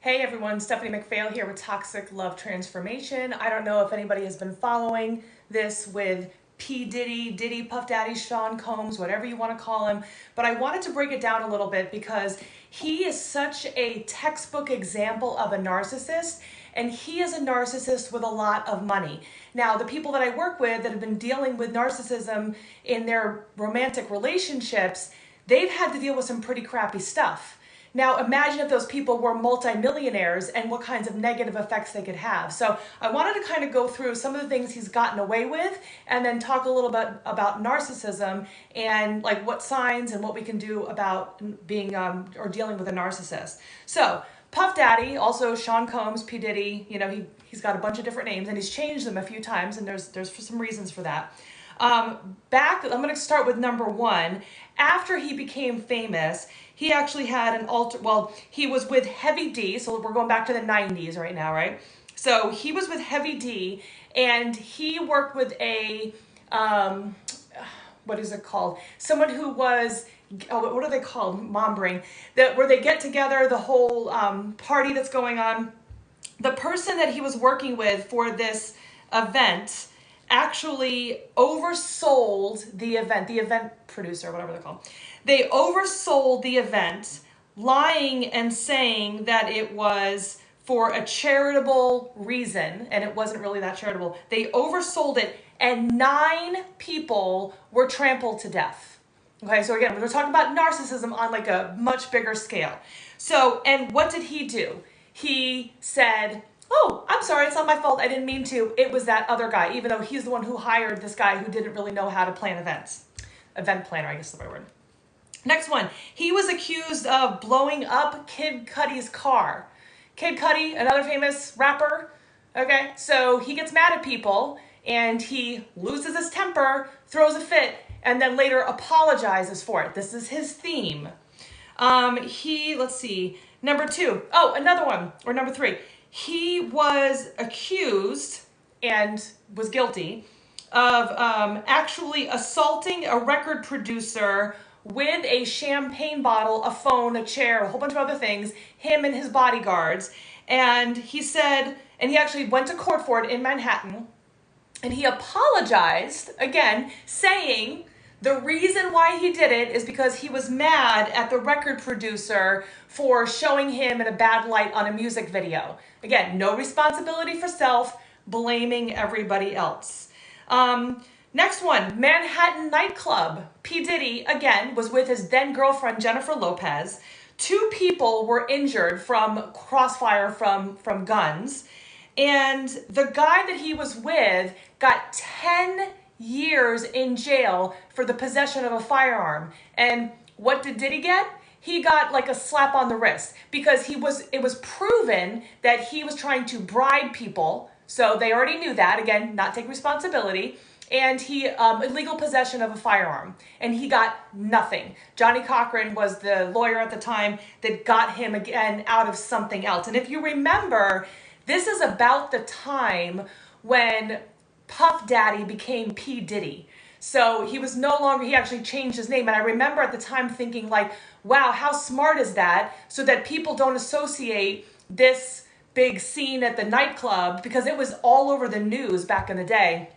Hey everyone, Stephanie McPhail here with Toxic Love Transformation. I don't know if anybody has been following this with P. Diddy, Puff Daddy, Sean Combs, whatever you want to call him, but I wanted to break it down a little bit because he is such a textbook example of a narcissist, and he is a narcissist with a lot of money. Now, the people that I work with that have been dealing with narcissism in their romantic relationships, they've had to deal with some pretty crappy stuff. Now imagine if those people were multimillionaires and what kinds of negative effects they could have. So I wanted to kind of go through some of the things he's gotten away with and then talk a little bit about narcissism and like what signs and what we can do about being or dealing with a narcissist. So Puff Daddy, also Sean Combs, P. Diddy, he's got a bunch of different names and he's changed them a few times, and there's some reasons for that. I'm going to start with number one. After he became famous, he actually had he was with Heavy D, so we're going back to the 90s right now, right? So he was with Heavy D, and he worked with a, what is it called? Someone who was, what are they called? Mom brain. Where they get together, the whole party that's going on. The person that he was working with for this event actually oversold the event producer, whatever they're called. They oversold the event, lying and saying that it was for a charitable reason, and it wasn't really that charitable. They oversold it, and 9 people were trampled to death. Okay, so again, we're talking about narcissism on like a much bigger scale. So, and what did he do? He said, "Oh, I'm sorry, it's not my fault, I didn't mean to. It was that other guy," even though he's the one who hired this guy who didn't really know how to plan events. Event planner, I guess is the right word. Next one, he was accused of blowing up Kid Cudi's car. Kid Cudi, another famous rapper, okay? So he gets mad at people and he loses his temper, throws a fit, and then later apologizes for it. This is his theme. Let's see, number 2. Oh, another one, or number 3. He was accused and was guilty of actually assaulting a record producer with a champagne bottle, a phone, a chair, a whole bunch of other things, him and his bodyguards. And he said, and he actually went to court for it in Manhattan, and he apologized, again, saying the reason why he did it is because he was mad at the record producer for showing him in a bad light on a music video. Again, no responsibility for self, blaming everybody else. Next one, Manhattan nightclub. P. Diddy, again, was with his then girlfriend, Jennifer Lopez. 2 people were injured from crossfire from guns. And the guy that he was with got 10 years in jail for the possession of a firearm. And what did Diddy get? He got like a slap on the wrist because it was proven that he was trying to bribe people. So they already knew that, again, not take responsibility. And he, illegal possession of a firearm, and he got nothing. Johnny Cochran was the lawyer at the time that got him again out of something else. And if you remember, this is about the time when Puff Daddy became P. Diddy. So he was no longer, he actually changed his name. And I remember at the time thinking like, wow, how smart is that? So that people don't associate this big scene at the nightclub, because it was all over the news back in the day.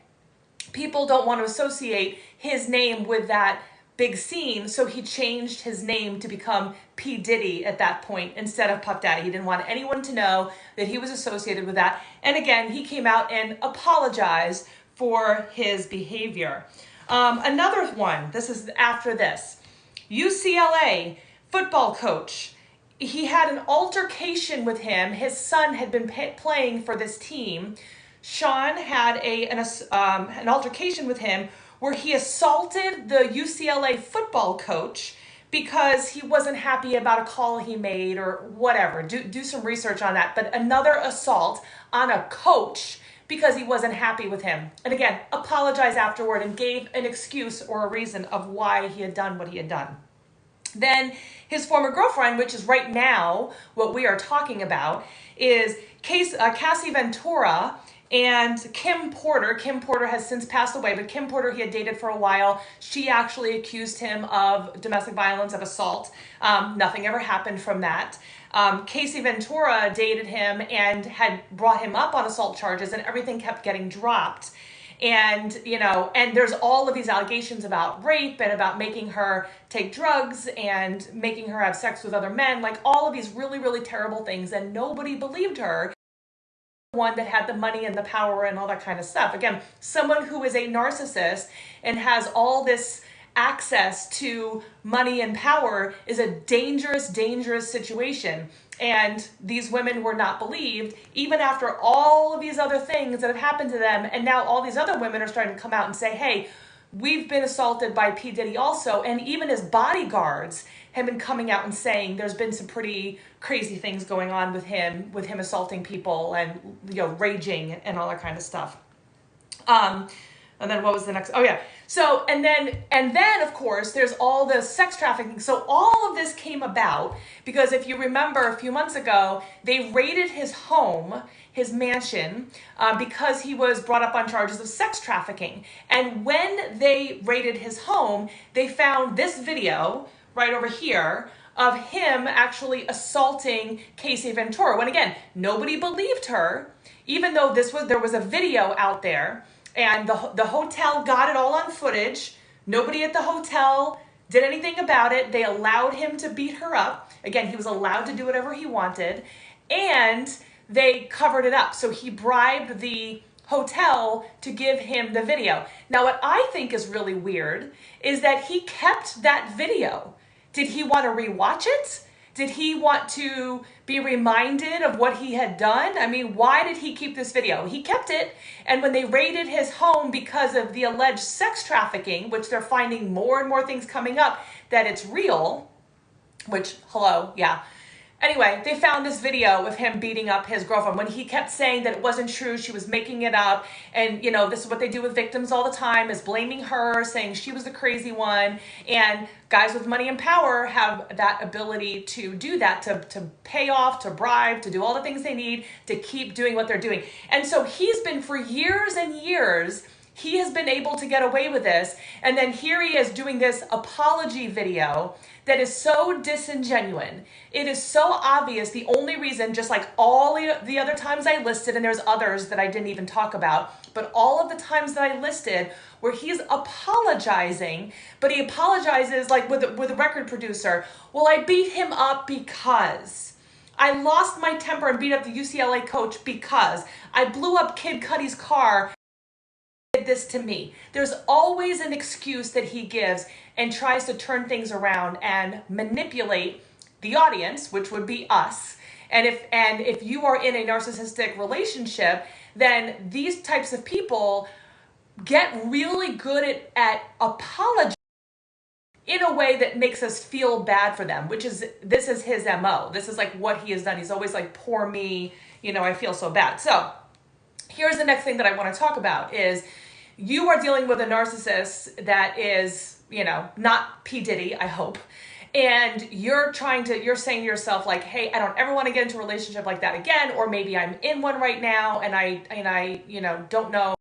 People don't want to associate his name with that big scene, so he changed his name to become P. Diddy at that point instead of Puff Daddy. He didn't want anyone to know that he was associated with that. And again, he came out and apologized for his behavior. Another one, this is after this. UCLA football coach. He had an altercation with him. His son had been playing for this team. Sean had an altercation with him where he assaulted the UCLA football coach because he wasn't happy about a call he made or whatever. Do some research on that. But another assault on a coach because he wasn't happy with him. And again, apologized afterward and gave an excuse or a reason of why he had done what he had done. Then his former girlfriend, which is right now what we are talking about, is Cassie Ventura. And Kim Porter has since passed away, but Kim Porter he had dated for a while. She actually accused him of domestic violence, of assault. Nothing ever happened from that. Casey Ventura dated him and had brought him up on assault charges, and everything kept getting dropped. And, you know, and there's all of these allegations about rape and about making her take drugs and making her have sex with other men, like all of these really, really terrible things. And nobody believed her. One that had the money and the power and all that kind of stuff. Again, someone who is a narcissist and has all this access to money and power is a dangerous, dangerous situation. And these women were not believed, even after all of these other things that have happened to them. And now all these other women are starting to come out and say, hey, we've been assaulted by P. Diddy also. And even his bodyguards have been coming out and saying there's been some pretty crazy things going on with him assaulting people and, you know, raging and all that kind of stuff. And then what was the next? Oh yeah. So, and then of course, there's all the sex trafficking. So all of this came about because if you remember a few months ago, they raided his home, his mansion, because he was brought up on charges of sex trafficking. And when they raided his home, they found this video right over here of him actually assaulting Casey Ventura. When again, nobody believed her, even though there was a video out there. And the hotel got it all on footage. Nobody at the hotel did anything about it. They allowed him to beat her up. Again, he was allowed to do whatever he wanted. And they covered it up. So he bribed the hotel to give him the video. Now, what I think is really weird is that he kept that video. Did he want to rewatch it? Did he want to be reminded of what he had done? I mean, why did he keep this video? He kept it, and when they raided his home because of the alleged sex trafficking, which they're finding more and more things coming up that it's real, which, hello, yeah. Anyway, they found this video of him beating up his girlfriend when he kept saying that it wasn't true, she was making it up. And, you know, this is what they do with victims all the time, is blaming her, saying she was the crazy one. And guys with money and power have that ability to do that, to pay off, to bribe, to do all the things they need to keep doing what they're doing. And so he's been, for years and years, he has been able to get away with this. And then here he is doing this apology video that is so disingenuine. It is so obvious. The only reason, just like all the other times I listed, and there's others that I didn't even talk about, but all of the times that I listed where he's apologizing, but he apologizes like with a record producer. Well, I beat him up because I lost my temper and beat up the UCLA coach because I blew up Kid Cudi's car. Did this to me. There's always an excuse that he gives and tries to turn things around and manipulate the audience, which would be us. And if you are in a narcissistic relationship, then these types of people get really good at apologizing in a way that makes us feel bad for them, this is his MO. This is like what he has done. He's always like, poor me, you know, I feel so bad. So here's the next thing that I want to talk about is you are dealing with a narcissist that is, you know, not P. Diddy, I hope. And you're saying to yourself like, hey, I don't ever want to get into a relationship like that again. Or maybe I'm in one right now and I, you know, don't know.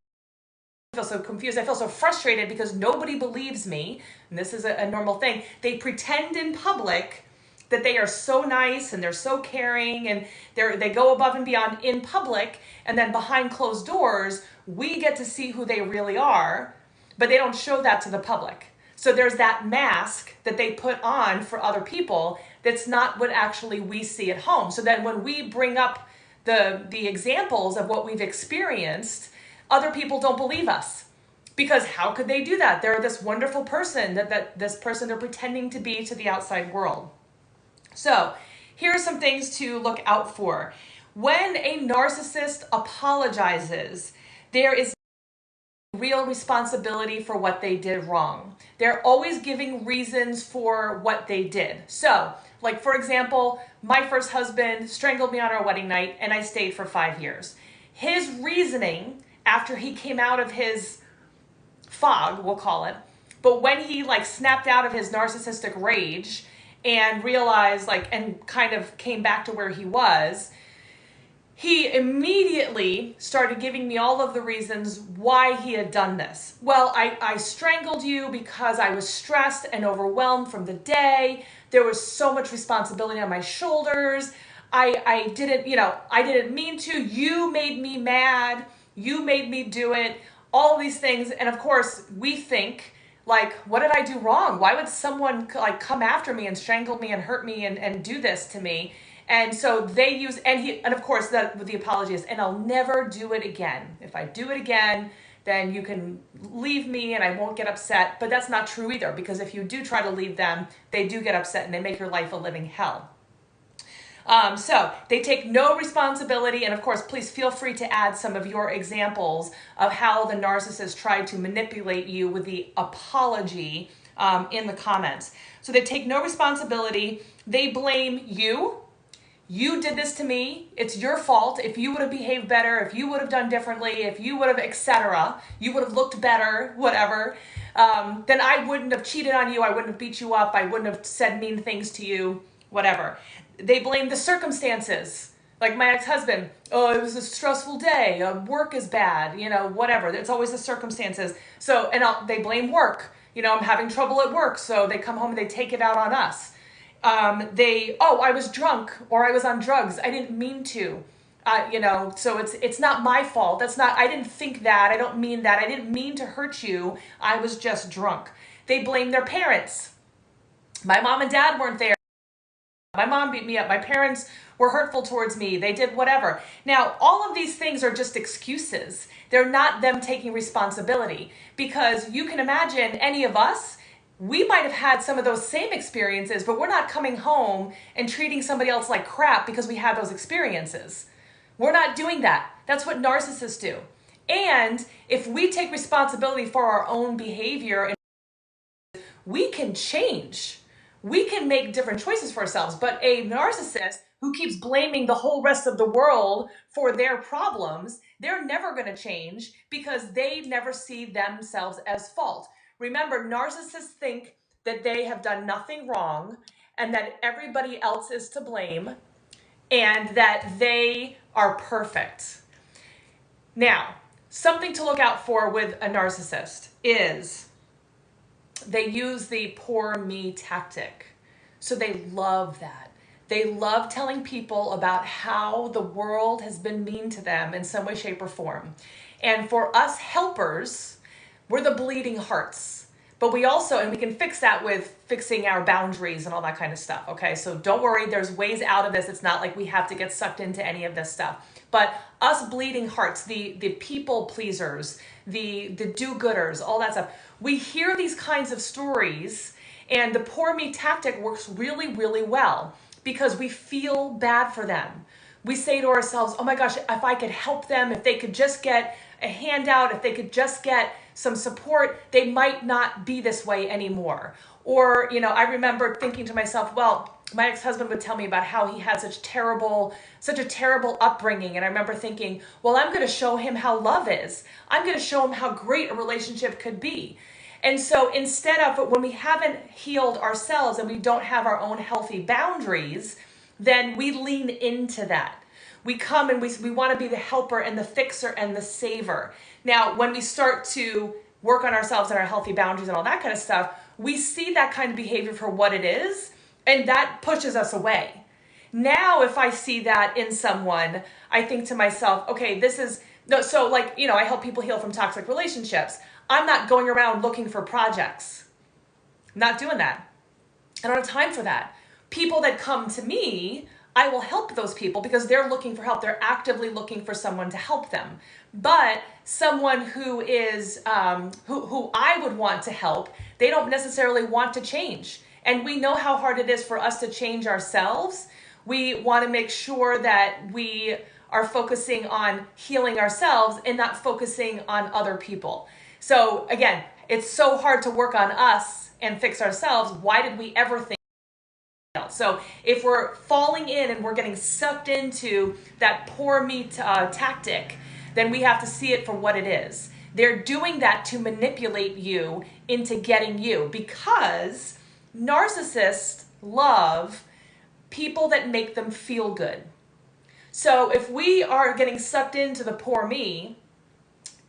I feel so confused. I feel so frustrated because nobody believes me. And this is a normal thing. They pretend in public that they are so nice and they're so caring and they go above and beyond in public, and then behind closed doors, we get to see who they really are, but they don't show that to the public. So there's that mask that they put on for other people that's not what actually we see at home. So then when we bring up the examples of what we've experienced, other people don't believe us. Because how could they do that? They're this wonderful person this person they're pretending to be to the outside world. So here are some things to look out for. When a narcissist apologizes, there is real responsibility for what they did wrong. They're always giving reasons for what they did. So, like for example, my first husband strangled me on our wedding night and I stayed for 5 years. His reasoning after he came out of his fog, we'll call it, but when he like snapped out of his narcissistic rage and realized and kind of came back to where he was, he immediately started giving me all of the reasons why he had done this. Well, I strangled you because I was stressed and overwhelmed from the day. There was so much responsibility on my shoulders. I didn't mean to. You made me mad. You made me do it. All these things. And of course, we think, like, what did I do wrong? Why would someone like come after me and strangle me and hurt me and do this to me? And so they use, and of course that with the apology is, and I'll never do it again. If I do it again, then you can leave me and I won't get upset. But that's not true either, because if you do try to leave them, they do get upset and they make your life a living hell. So they take no responsibility. And of course, please feel free to add some of your examples of how the narcissist tried to manipulate you with the apology in the comments. So they take no responsibility. They blame you. You did this to me. It's your fault. If you would have behaved better, if you would have done differently, if you would have, etc., you would have looked better, whatever, then I wouldn't have cheated on you. I wouldn't have beat you up. I wouldn't have said mean things to you, whatever. They blame the circumstances. Like my ex-husband, oh, it was a stressful day. Work is bad, whatever. It's always the circumstances. So, they blame work. I'm having trouble at work. So they come home and they take it out on us. I was drunk or I was on drugs. I didn't mean to, so it's not my fault. I didn't think that. I don't mean that. I didn't mean to hurt you. I was just drunk. They blame their parents. My mom and dad weren't there. My mom beat me up. My parents were hurtful towards me. They did whatever. Now, all of these things are just excuses. They're not them taking responsibility, because you can imagine any of us, we might have had some of those same experiences, but we're not coming home and treating somebody else like crap because we had those experiences. We're not doing that. That's what narcissists do. And if we take responsibility for our own behavior, we can change. We can make different choices for ourselves. But a narcissist who keeps blaming the whole rest of the world for their problems, they're never going to change because they never see themselves as fault. Remember, narcissists think that they have done nothing wrong and that everybody else is to blame and that they are perfect. Now, something to look out for with a narcissist is they use the poor me tactic. So they love that. They love telling people about how the world has been mean to them in some way, shape, or form. And for us helpers, we're the bleeding hearts. But we also, and we can fix that with fixing our boundaries and all that kind of stuff, okay? So don't worry, there's ways out of this. It's not like we have to get sucked into any of this stuff. But us bleeding hearts, the people pleasers, the do-gooders, all that stuff, we hear these kinds of stories, and the poor me tactic works really, really well because we feel bad for them. We say to ourselves, oh my gosh, if I could help them, if they could just get a handout, if they could just get some support, they might not be this way anymore. Or, I remember thinking to myself, well, my ex-husband would tell me about how he had such a terrible upbringing. And I remember thinking, well, I'm going to show him how love is. I'm going to show him how great a relationship could be. And so instead of, when we haven't healed ourselves and we don't have our own healthy boundaries, then we lean into that. We come and we want to be the helper and the fixer and the saver. Now, when we start to work on ourselves and our healthy boundaries and all that kind of stuff, we see that kind of behavior for what it is, and that pushes us away. Now, if I see that in someone, I think to myself, okay, I help people heal from toxic relationships. I'm not going around looking for projects. I'm not doing that. I don't have time for that. People that come to me, I will help those people because they're looking for help. They're actively looking for someone to help them. But someone who is, who I would want to help, they don't necessarily want to change. And we know how hard it is for us to change ourselves. We want to make sure that we are focusing on healing ourselves and not focusing on other people. So again, it's so hard to work on us and fix ourselves. Why did we ever think else? So if we're falling in and we're getting sucked into that poor me tactic, then we have to see it for what it is. They're doing that to manipulate you into getting you, because narcissists love people that make them feel good. So if we are getting sucked into the poor me,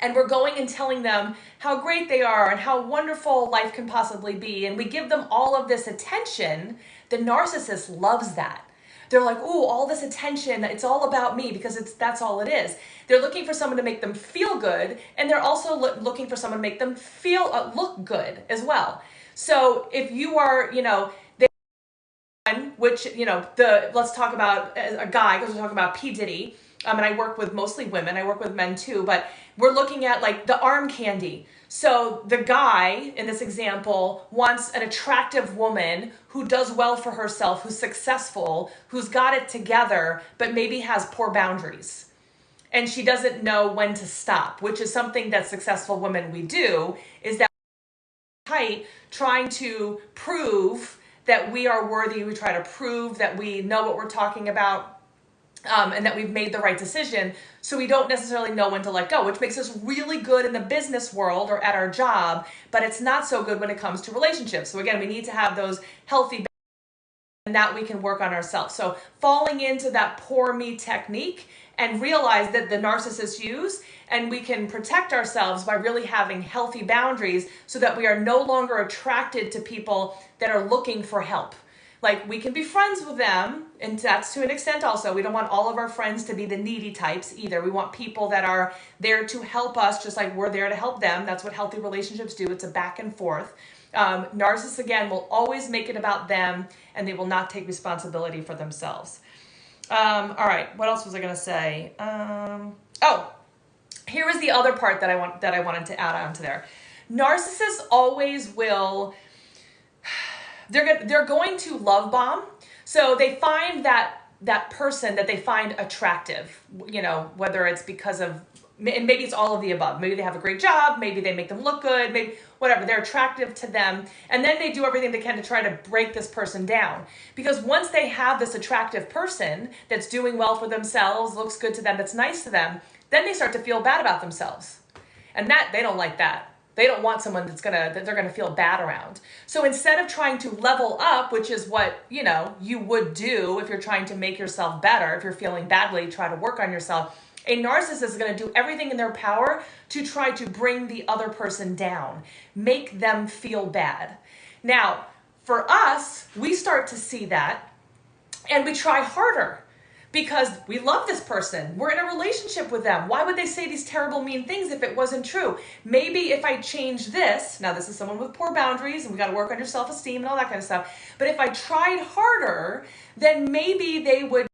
and we're going and telling them how great they are and how wonderful life can possibly be, and we give them all of this attention, the narcissist loves that. They're like, ooh, all this attention, it's all about me, because that's all it is. They're looking for someone to make them feel good, and they're also looking for someone to make them feel look good as well. So if you are, which, let's talk about a guy, because we're talking about P. Diddy, and I work with mostly women, I work with men too, but we're looking at like the arm candy. So the guy in this example wants an attractive woman who does well for herself, who's successful, who's got it together, but maybe has poor boundaries. And she doesn't know when to stop, which is something that successful women we do, is that tight, trying to prove that we are worthy. We try to prove that we know what we're talking about, and that we've made the right decision. So we don't necessarily know when to let go, which makes us really good in the business world or at our job, but it's not so good when it comes to relationships. So again, we need to have those healthy, and that we can work on ourselves. So falling into that poor me technique and realize that the narcissists use, and we can protect ourselves by really having healthy boundaries so that we are no longer attracted to people that are looking for help. Like, we can be friends with them, and that's to an extent also. We don't want all of our friends to be the needy types either. We want people that are there to help us, just like we're there to help them. That's what healthy relationships do. It's a back and forth. Narcissists, again, will always make it about them, and they will not take responsibility for themselves. All right, what else was I going to say? Here is the other part that I wanted to add on to there. Narcissists always will... They're going to love bomb. So they find that person that they find attractive, whether it's because of, and maybe it's all of the above. Maybe they have a great job. Maybe they make them look good. Maybe whatever. They're attractive to them. And then they do everything they can to try to break this person down. Because once they have this attractive person that's doing well for themselves, looks good to them, that's nice to them, then they start to feel bad about themselves. And that, they don't like that. They don't want someone that they're gonna feel bad around. So instead of trying to level up, which is what you would do if you're trying to make yourself better, if you're feeling badly, try to work on yourself. A narcissist is gonna do everything in their power to try to bring the other person down, make them feel bad. Now, for us, we start to see that, and we try harder. Because we love this person. We're in a relationship with them. Why would they say these terrible, mean things if it wasn't true? Maybe if I change this, now this is someone with poor boundaries, and we got to work on your self-esteem and all that kind of stuff. But if I tried harder, then maybe they would,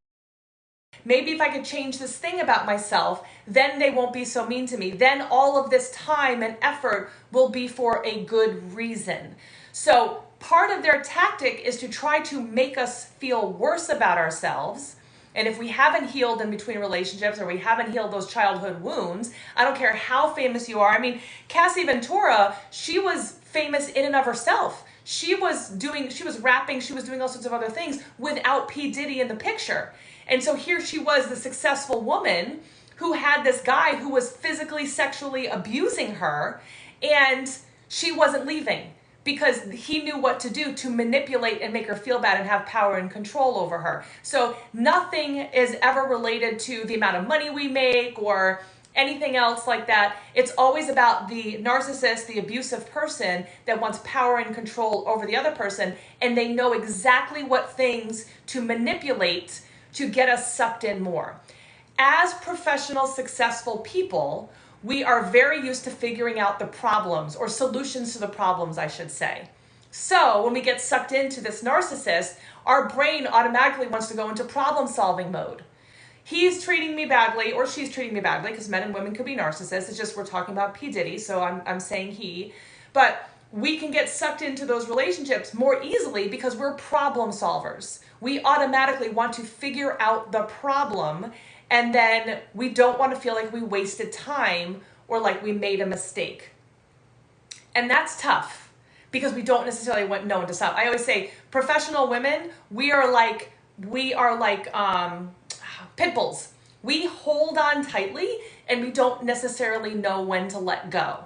maybe if I could change this thing about myself, then they won't be so mean to me. Then all of this time and effort will be for a good reason. So part of their tactic is to try to make us feel worse about ourselves. And if we haven't healed in between relationships, or we haven't healed those childhood wounds, I don't care how famous you are. I mean, Cassie Ventura, she was famous in and of herself. She was rapping, she was doing all sorts of other things without P. Diddy in the picture. And so here she was, the successful woman who had this guy who was physically, sexually abusing her, and she wasn't leaving, because he knew what to do to manipulate and make her feel bad and have power and control over her. So nothing is ever related to the amount of money we make or anything else like that. It's always about the narcissist, the abusive person that wants power and control over the other person, and they know exactly what things to manipulate to get us sucked in more. As professional, successful people, we are very used to figuring out the problems, or solutions to the problems, I should say. So when we get sucked into this narcissist, our brain automatically wants to go into problem-solving mode. He's treating me badly, or she's treating me badly, because men and women could be narcissists. It's just we're talking about P. Diddy, so I'm saying he. But we can get sucked into those relationships more easily because we're problem solvers. We automatically want to figure out the problem, and then we don't want to feel like we wasted time or like we made a mistake. And that's tough because we don't necessarily know when to stop. I always say, professional women, we are like pit bulls. We hold on tightly and we don't necessarily know when to let go.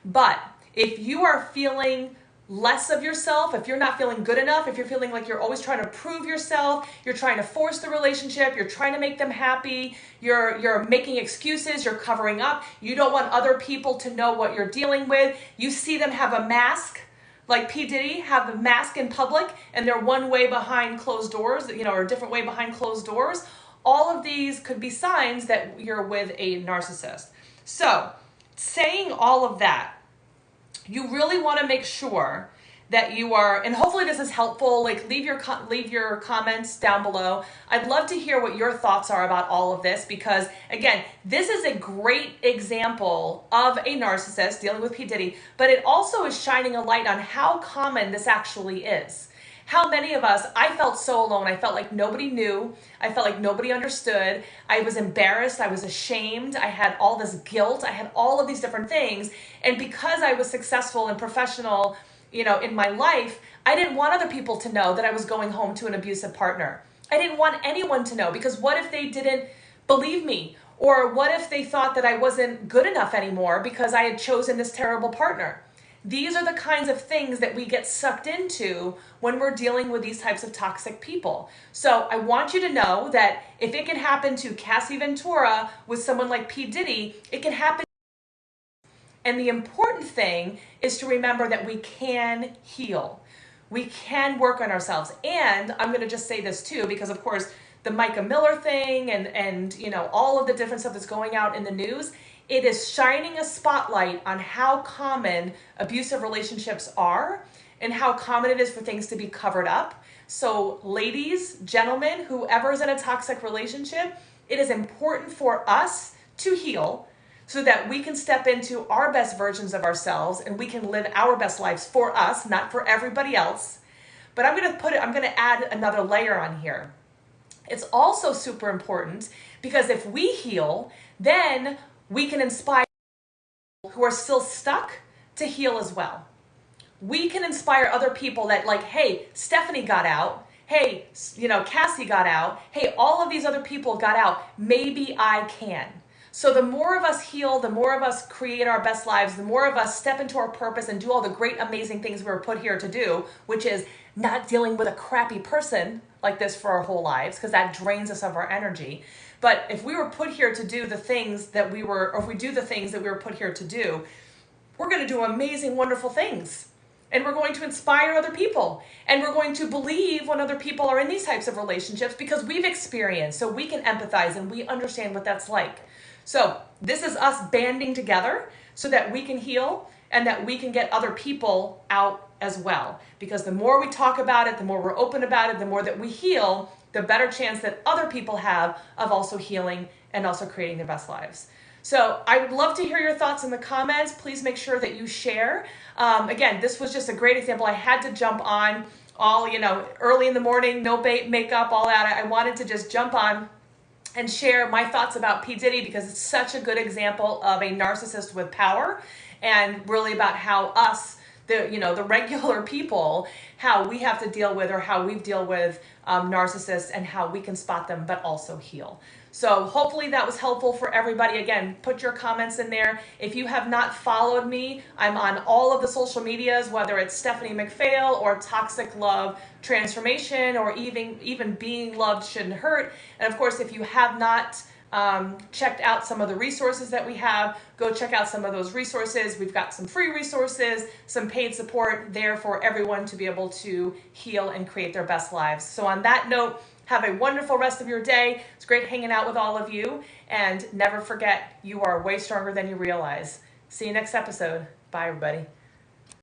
But if you are feeling less of yourself, if you're not feeling good enough, if you're feeling like you're always trying to prove yourself, you're trying to force the relationship, you're trying to make them happy, you're making excuses, you're covering up, you don't want other people to know what you're dealing with, you see them have a mask, like P. Diddy, have a mask in public, and they're one way behind closed doors, or a different way behind closed doors. All of these could be signs that you're with a narcissist. So, saying all of that, you really want to make sure that you are, and hopefully this is helpful, like leave your comments down below. I'd love to hear what your thoughts are about all of this, because again, this is a great example of a narcissist dealing with P. Diddy, but it also is shining a light on how common this actually is. How many of us, I felt so alone. I felt like nobody knew. I felt like nobody understood. I was embarrassed. I was ashamed. I had all this guilt. I had all of these different things. And because I was successful and professional, in my life, I didn't want other people to know that I was going home to an abusive partner. I didn't want anyone to know, because what if they didn't believe me? Or what if they thought that I wasn't good enough anymore because I had chosen this terrible partner? These are the kinds of things that we get sucked into when we're dealing with these types of toxic people. So I want you to know that if it can happen to Cassie Ventura with someone like P. Diddy, it can happen. And the important thing is to remember that we can heal. We can work on ourselves. And I'm going to just say this too, because of course the Micah Miller thing and all of the different stuff that's going out in the news, it is shining a spotlight on how common abusive relationships are and how common it is for things to be covered up. So ladies, gentlemen, whoever's in a toxic relationship, it is important for us to heal so that we can step into our best versions of ourselves and we can live our best lives for us, not for everybody else. But I'm going to add another layer on here. It's also super important because if we heal, then we can inspire people who are still stuck to heal as well. We can inspire other people that like, hey, Stephanie got out. Hey, Cassie got out. Hey, all of these other people got out. Maybe I can. So the more of us heal, the more of us create our best lives, the more of us step into our purpose and do all the great, amazing things we were put here to do, which is not dealing with a crappy person like this for our whole lives, because that drains us of our energy. But if we were put here to do the things that we were, or if we do the things that we were put here to do, we're going to do amazing, wonderful things. And we're going to inspire other people. And we're going to believe when other people are in these types of relationships because we've experienced, so we can empathize and we understand what that's like. So this is us banding together so that we can heal and that we can get other people out as well. Because the more we talk about it, the more we're open about it, the more that we heal, the better chance that other people have of also healing and also creating their best lives. So I would love to hear your thoughts in the comments. Please make sure that you share. Again, this was just a great example. I had to jump on all, early in the morning, no makeup, all that. I wanted to just jump on and share my thoughts about P. Diddy because it's such a good example of a narcissist with power and really about how us, the regular people, how we have to deal with or how we deal with narcissists and how we can spot them but also heal. So hopefully that was helpful for everybody. Again, put your comments in there. If you have not followed me, I'm on all of the social medias, whether it's Stephanie McPhail or Toxic Love Transformation or even Being Loved Shouldn't Hurt. And of course, if you have not checked out some of the resources that we have, go check out some of those resources. We've got some free resources, some paid support there for everyone to be able to heal and create their best lives. So on that note, have a wonderful rest of your day. It's great hanging out with all of you. And never forget, you are way stronger than you realize. See you next episode. Bye, everybody.